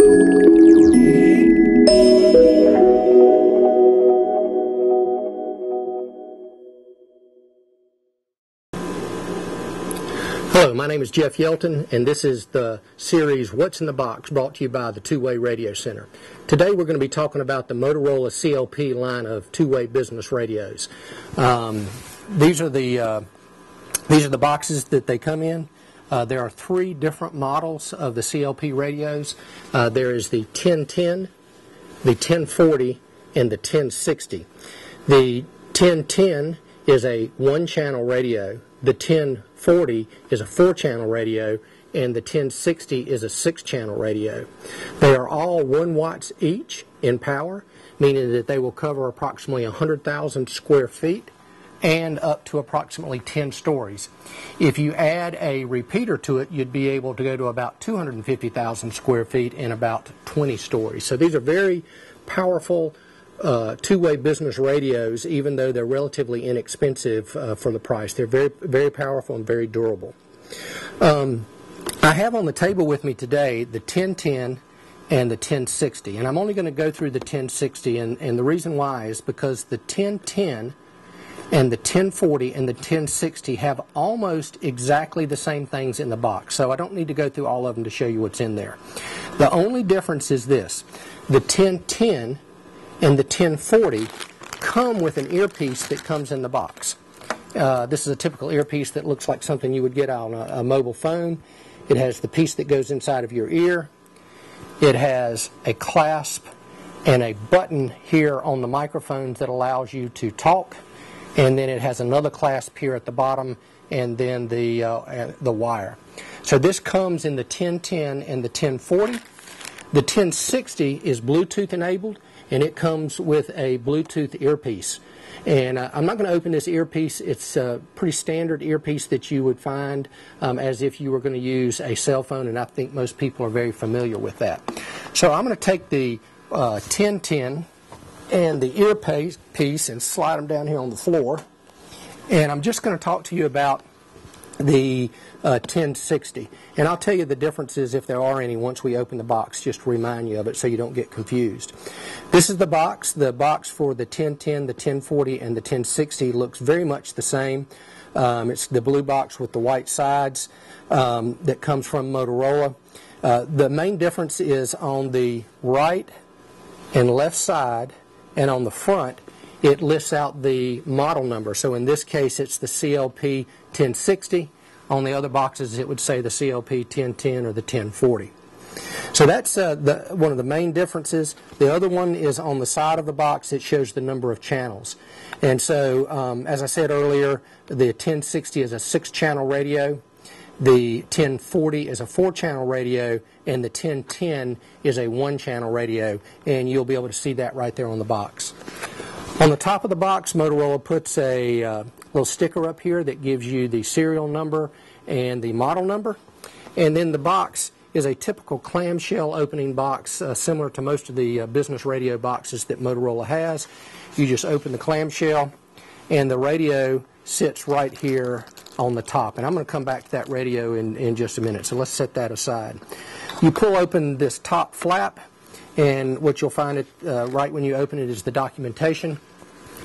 Hello, my name is Jeff Yelton, and this is the series What's in the Box, brought to you by the Two-Way Radio Center. Today we're going to be talking about the Motorola CLP line of two-way business radios. These are the boxes that they come in. There are three different models of the CLP radios. There is the 1010, the 1040, and the 1060. The 1010 is a one-channel radio. The 1040 is a four-channel radio, and the 1060 is a six-channel radio. They are all 1 watts each in power, meaning that they will cover approximately 100,000 square feet and up to approximately 10 stories. If you add a repeater to it, you'd be able to go to about 250,000 square feet and about 20 stories. So these are very powerful two-way business radios, even though they're relatively inexpensive for the price. They're very, very powerful and very durable. I have on the table with me today the 1010 and the 1060, and I'm only going to go through the 1060, and the reason why is because the 1010 and the 1040 and the 1060 have almost exactly the same things in the box, so I don't need to go through all of them to show you what's in there. The only difference is this: the 1010 and the 1040 come with an earpiece that comes in the box. This is a typical earpiece that looks like something you would get on a mobile phone. It has the piece that goes inside of your ear. It has a clasp and a button here on the microphones that allows you to talk. And then it has another clasp here at the bottom, and then the wire. So this comes in the 1010 and the 1040. The 1060 is Bluetooth enabled, and it comes with a Bluetooth earpiece. And I'm not going to open this earpiece. It's a pretty standard earpiece that you would find as if you were going to use a cell phone, and I think most people are very familiar with that. So I'm going to take the 1010 and the earpiece and slide them down here on the floor. And I'm just going to talk to you about the 1060. And I'll tell you the differences, if there are any, once we open the box, just to remind you of it so you don't get confused. This is the box. The box for the 1010, the 1040, and the 1060 looks very much the same. It's the blue box with the white sides that comes from Motorola. The main difference is on the right and left side, and on the front, it lists out the model number. So in this case, it's the CLP 1060. On the other boxes, it would say the CLP 1010 or the 1040. So that's one of the main differences. The other one is on the side of the box. It shows the number of channels. And so, as I said earlier, the 1060 is a 6-channel radio. The 1040 is a 4-channel radio, and the 1010 is a 1-channel radio, and you'll be able to see that right there on the box. On the top of the box, Motorola puts a little sticker up here that gives you the serial number and the model number, and then the box is a typical clamshell opening box, similar to most of the business radio boxes that Motorola has. You just open the clamshell, and the radio sits right here on the top. And I'm going to come back to that radio in just a minute, so let's set that aside. You pull open this top flap, and what you'll find right when you open it is the documentation.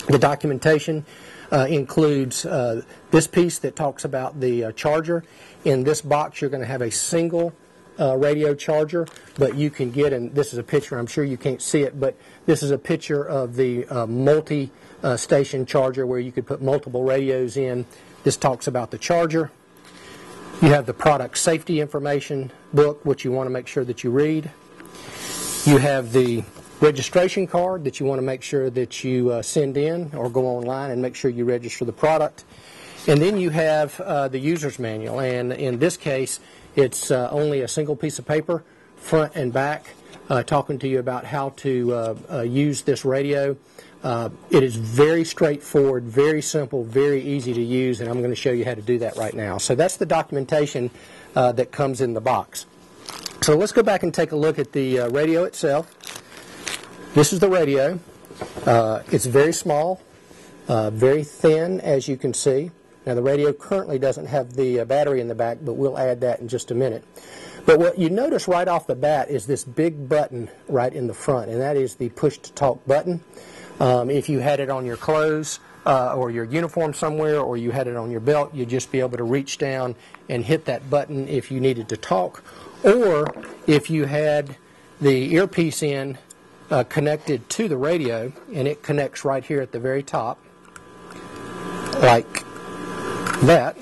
The documentation includes this piece that talks about the charger. In this box, you're going to have a single radio charger, but you can get, and this is a picture, I'm sure you can't see it, but this is a picture of the multi-station charger where you could put multiple radios in. This talks about the charger. You have the product safety information book, which you want to make sure that you read. You have the registration card that you want to make sure that you send in or go online and make sure you register the product. And then you have the user's manual, and in this case it's only a single piece of paper, front and back, talking to you about how to use this radio. It is very straightforward, very simple, very easy to use, and I'm going to show you how to do that right now. So that's the documentation that comes in the box. So let's go back and take a look at the radio itself. This is the radio. It's very small, very thin, as you can see. Now the radio currently doesn't have the battery in the back, but we'll add that in just a minute. But what you notice right off the bat is this big button right in the front, and that is the push-to-talk button. If you had it on your clothes or your uniform somewhere, or you had it on your belt, you'd just be able to reach down and hit that button if you needed to talk. Or if you had the earpiece in connected to the radio, and it connects right here at the very top, like that,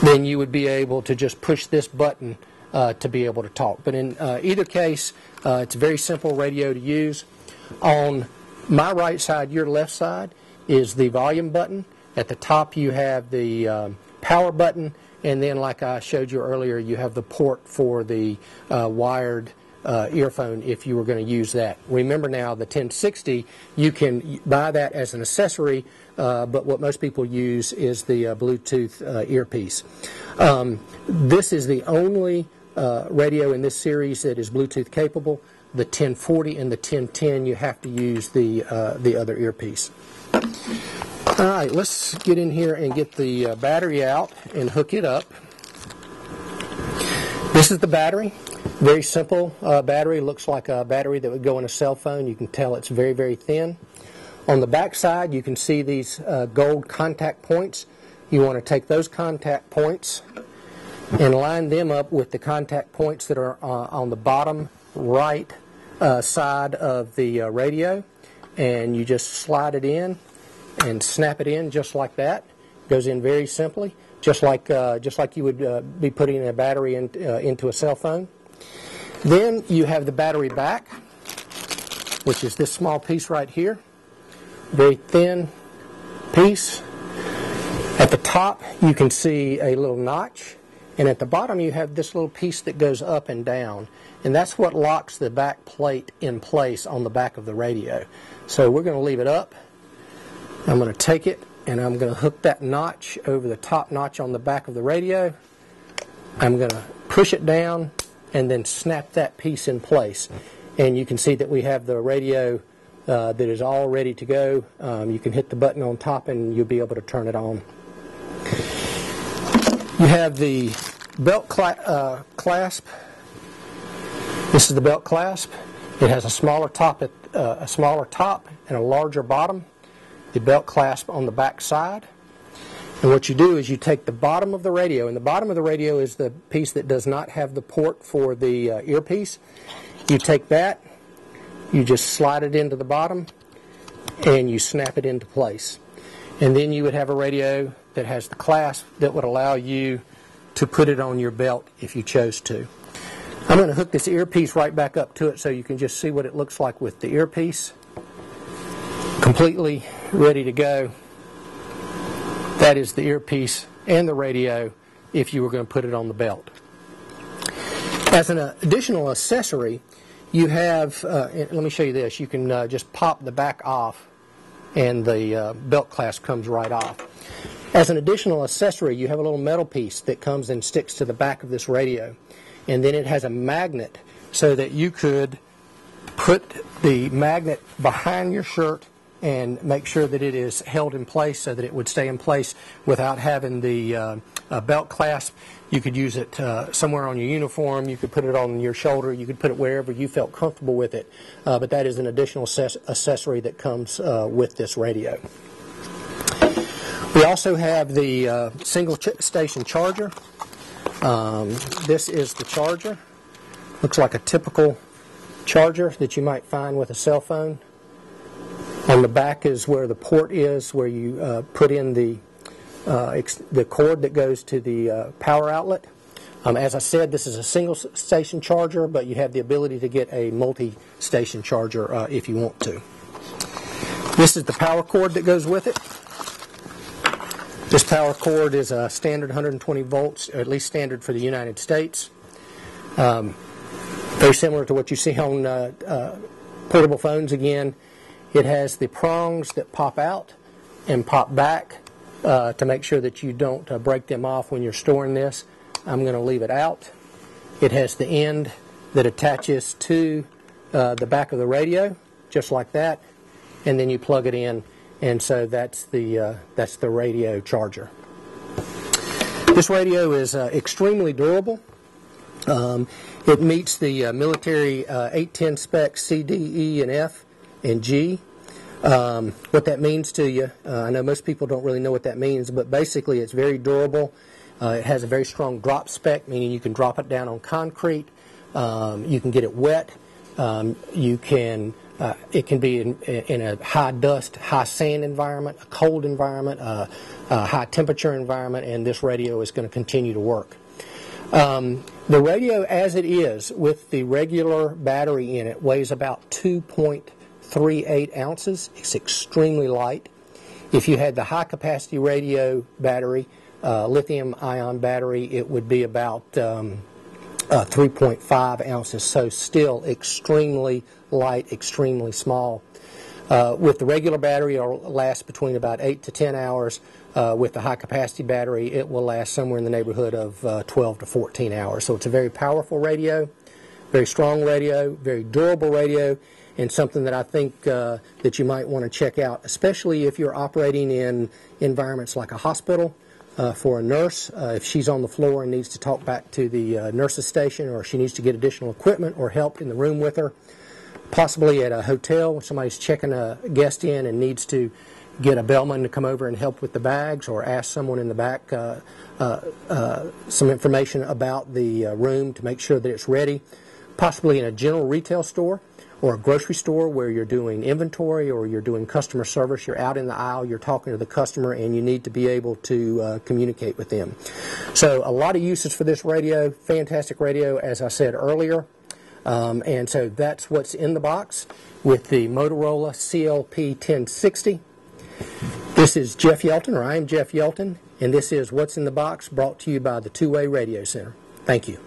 then you would be able to just push this button to be able to talk. But in either case, it's a very simple radio to use. On my right side, your left side, is the volume button. At the top you have the power button, and then like I showed you earlier, you have the port for the wired earphone if you were going to use that. Remember now, the 1060, you can buy that as an accessory, but what most people use is the Bluetooth earpiece. This is the only radio in this series that is Bluetooth capable. The 1040 and the 1010, you have to use the other earpiece. All right, let's get in here and get the battery out and hook it up. This is the battery. Very simple battery. Looks like a battery that would go in a cell phone. You can tell it's very, very thin. On the back side, you can see these gold contact points. You want to take those contact points and line them up with the contact points that are on the bottom right side of the radio, and you just slide it in and snap it in just like that. Goes in very simply, just like you would be putting a battery into a cell phone. Then you have the battery back, which is this small piece right here. Very thin piece. At the top you can see a little notch, and at the bottom you have this little piece that goes up and down, and that's what locks the back plate in place on the back of the radio. So we're going to leave it up. I'm going to take it and I'm going to hook that notch over the top notch on the back of the radio. I'm going to push it down and then snap that piece in place, and you can see that we have the radio that is all ready to go. You can hit the button on top and you'll be able to turn it on. You have the belt clasp. This is the belt clasp. It has a smaller top and a larger bottom. The belt clasp on the back side. And what you do is you take the bottom of the radio, and the bottom of the radio is the piece that does not have the port for the earpiece. You take that, you just slide it into the bottom, and you snap it into place. And then you would have a radio that has the clasp that would allow you to put it on your belt if you chose to. I'm going to hook this earpiece right back up to it so you can just see what it looks like with the earpiece. Completely ready to go. That is the earpiece and the radio if you were going to put it on the belt. As an additional accessory, you have, let me show you this, you can just pop the back off and the belt clasp comes right off. As an additional accessory, you have a little metal piece that comes and sticks to the back of this radio, and then it has a magnet so that you could put the magnet behind your shirt and make sure that it is held in place so that it would stay in place without having the belt clasp. You could use it somewhere on your uniform, you could put it on your shoulder, you could put it wherever you felt comfortable with it, but that is an additional accessory that comes with this radio. We also have the single station charger. This is the charger. Looks like a typical charger that you might find with a cell phone. On the back is where the port is, where you put in the cord that goes to the power outlet. As I said, this is a single station charger, but you have the ability to get a multi-station charger if you want to. This is the power cord that goes with it. This power cord is a standard 120 volts, or at least standard for the United States. Very similar to what you see on portable phones again. It has the prongs that pop out and pop back to make sure that you don't break them off when you're storing this. I'm going to leave it out. It has the end that attaches to the back of the radio, just like that, and then you plug it in, and so that's the radio charger. This radio is extremely durable. It meets the military 810 specs C, D, E, and F, and G. What that means to you, I know most people don't really know what that means, but basically it's very durable. It has a very strong drop spec, meaning you can drop it down on concrete. You can get it wet. It can be in a high dust, high sand environment, a cold environment, a high temperature environment, and this radio is going to continue to work. The radio as it is with the regular battery in it weighs about 2.38 ounces. It's extremely light. If you had the high capacity radio battery, lithium ion battery, it would be about 3.5 ounces, so still extremely light, extremely small. With the regular battery, it'll last between about 8 to 10 hours. With the high capacity battery, it will last somewhere in the neighborhood of 12 to 14 hours. So it's a very powerful radio, very strong radio, very durable radio, and something that I think that you might want to check out, especially if you're operating in environments like a hospital. For a nurse, if she's on the floor and needs to talk back to the nurse's station, or she needs to get additional equipment or help in the room with her. Possibly at a hotel when somebody's checking a guest in and needs to get a bellman to come over and help with the bags, or ask someone in the back some information about the room to make sure that it's ready. Possibly in a general retail store or a grocery store where you're doing inventory or you're doing customer service. You're out in the aisle, you're talking to the customer, and you need to be able to communicate with them. So a lot of uses for this radio. Fantastic radio, as I said earlier. And so that's what's in the box with the Motorola CLP1060. This is Jeff Yelton, or I am Jeff Yelton, and this is What's in the Box, brought to you by the Two-Way Radio Center. Thank you.